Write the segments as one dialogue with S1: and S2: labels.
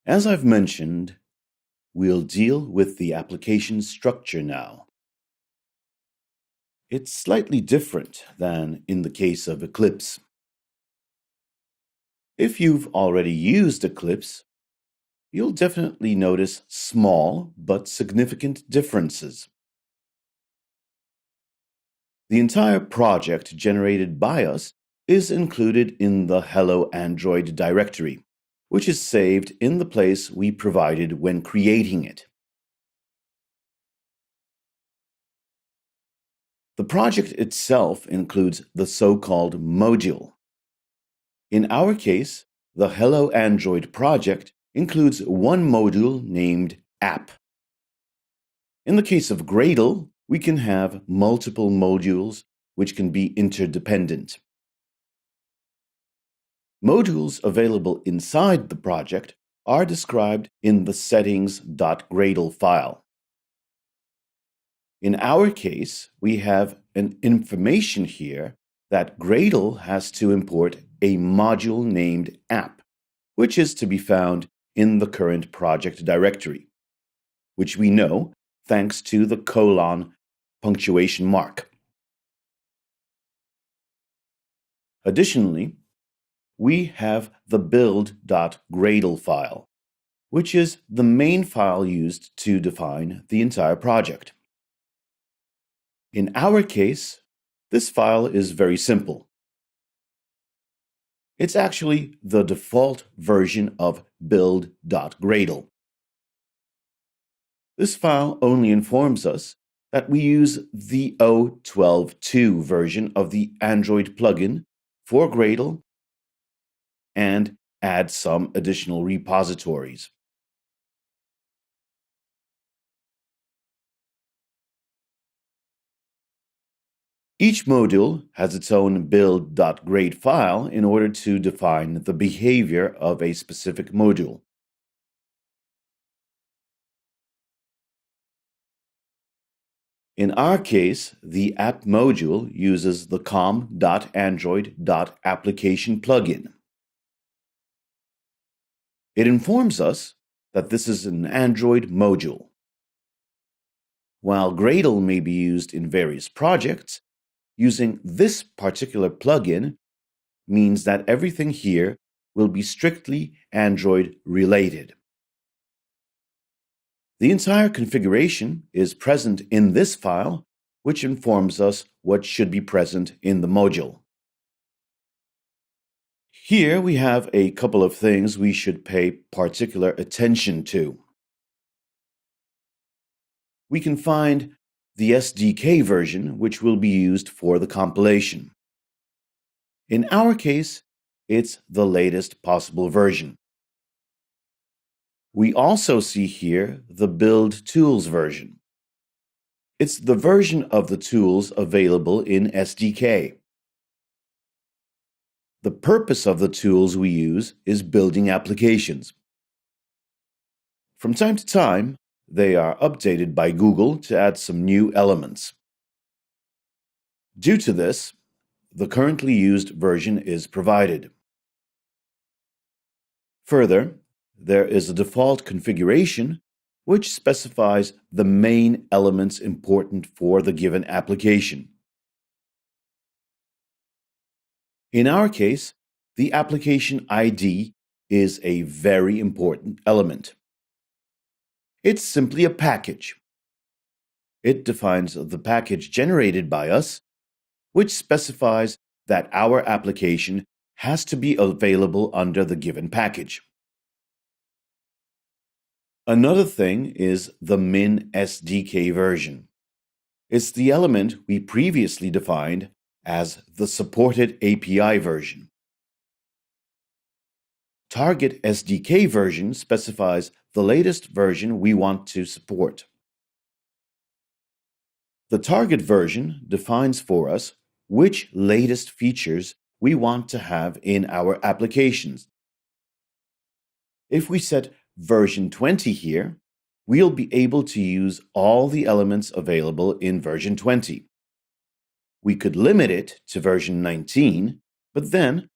S1: As I've mentioned, we'll deal with the application structure now. It's slightly different than in the case of Eclipse. If you've already used Eclipse, you'll definitely notice small but significant differences. The entire project generated by us is included in the Hello Android directory, which is saved in the place we provided when creating it. The project itself includes the so-called module. In our case, the Hello Android project includes one module named App. In the case of Gradle, we can have multiple modules which can be interdependent. Modules available inside the project are described in the settings.gradle file. In our case, we have an information here that Gradle has to import a module named App, which is to be found in the current project directory, which we know thanks to the colon punctuation mark. Additionally, we have the build.gradle file, which is the main file used to define the entire project. In our case, this file is very simple. It's actually the default version of build.gradle. This file only informs us that we use the 0.12.2 version of the Android plugin for Gradle and add some additional repositories. Each module has its own build.grade file in order to define the behavior of a specific module. In our case, the app module uses the com.android.application plugin. It informs us that this is an Android module. While Gradle may be used in various projects, using this particular plugin means that everything here will be strictly Android related. The entire configuration is present in this file, which informs us what should be present in the module. Here we have a couple of things we should pay particular attention to. We can find the SDK version, which will be used for the compilation. In our case, it's the latest possible version. We also see here the Build Tools version. It's the version of the tools available in SDK. The purpose of the tools we use is building applications. From time to time, they are updated by Google to add some new elements. Due to this, the currently used version is provided. Further, there is a default configuration which specifies the main elements important for the given application. In our case, the application ID is a very important element. It's simply a package. It defines the package generated by us, which specifies that our application has to be available under the given package. Another thing is the min SDK version. It's the element we previously defined as the supported API version. Target SDK version specifies the latest version we want to support. The target version defines for us which latest features we want to have in our applications. If we set version 20 here, we'll be able to use all the elements available in version 20. We could limit it to version 19, but then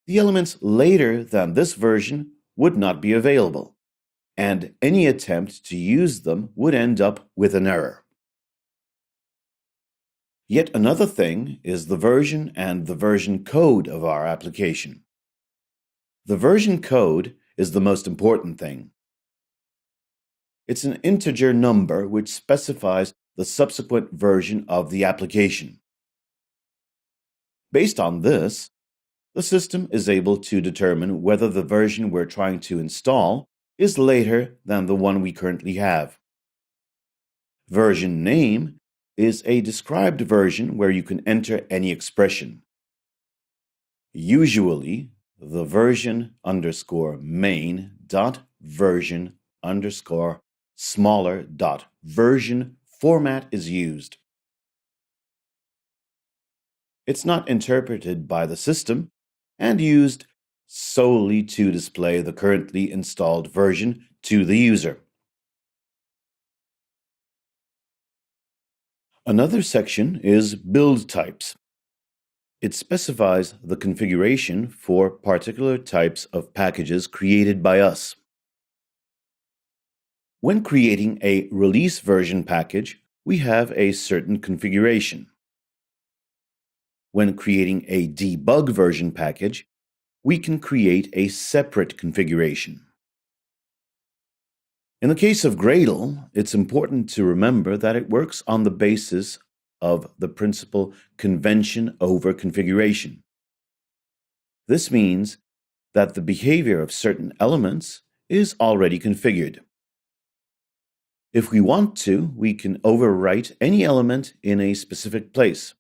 S1: the elements later than this version would not be available. and any attempt to use them would end up with an error. Yet another thing is the version and the version code of our application. The version code is the most important thing. It's an integer number which specifies the subsequent version of the application. Based on this, the system is able to determine whether the version we're trying to install is later than the one we currently have. Version name is a described version where you can enter any expression. Usually, the version_main.version_smaller.version format is used. It's not interpreted by the system and used solely to display the currently installed version to the user. Another section is build types. It specifies the configuration for particular types of packages created by us. When creating a release version package, we have a certain configuration. When creating a debug version package, we can create a separate configuration. In the case of Gradle, it's important to remember that it works on the basis of the principle convention over configuration. This means that the behavior of certain elements is already configured. If we want to, we can overwrite any element in a specific place,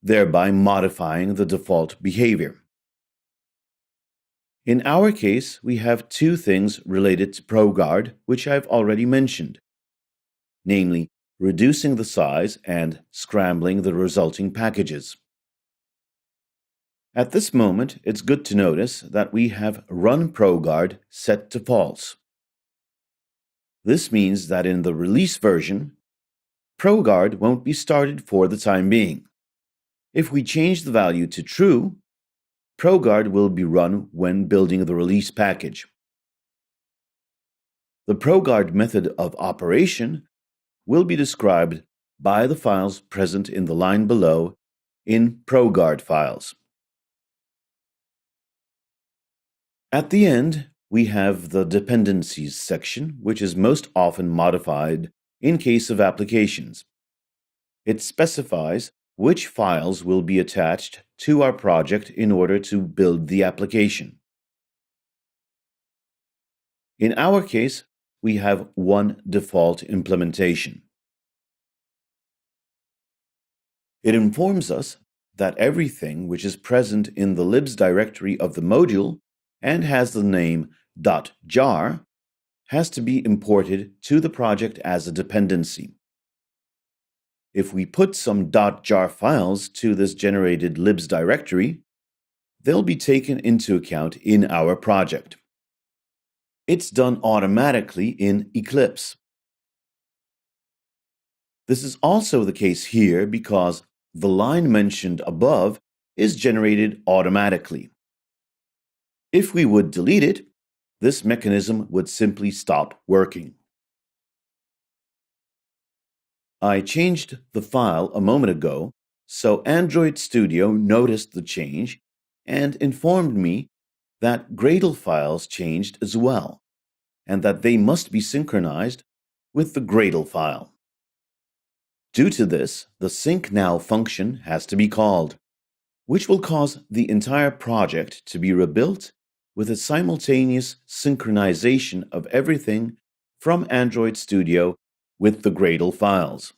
S1: thereby modifying the default behavior. In our case, we have two things related to ProGuard, which I've already mentioned, namely reducing the size and scrambling the resulting packages. At this moment, it's good to notice that we have Run ProGuard set to false. This means that in the release version, ProGuard won't be started for the time being. If we change the value to true, ProGuard will be run when building the release package. The ProGuard method of operation will be described by the files present in the line below in ProGuard files. At the end, we have the dependencies section, which is most often modified in case of applications. It specifies which files will be attached to our project in order to build the application. In our case, we have one default implementation. It informs us that everything which is present in the libs directory of the module and has the name .jar has to be imported to the project as a dependency. If we put some .jar files to this generated libs directory, they'll be taken into account in our project. It's done automatically in Eclipse. This is also the case here because the line mentioned above is generated automatically. If we would delete it, this mechanism would simply stop working. I changed the file a moment ago, so Android Studio noticed the change and informed me that Gradle files changed as well, and that they must be synchronized with the Gradle file. Due to this, the sync now function has to be called, which will cause the entire project to be rebuilt with a simultaneous synchronization of everything from Android Studio with the Gradle files.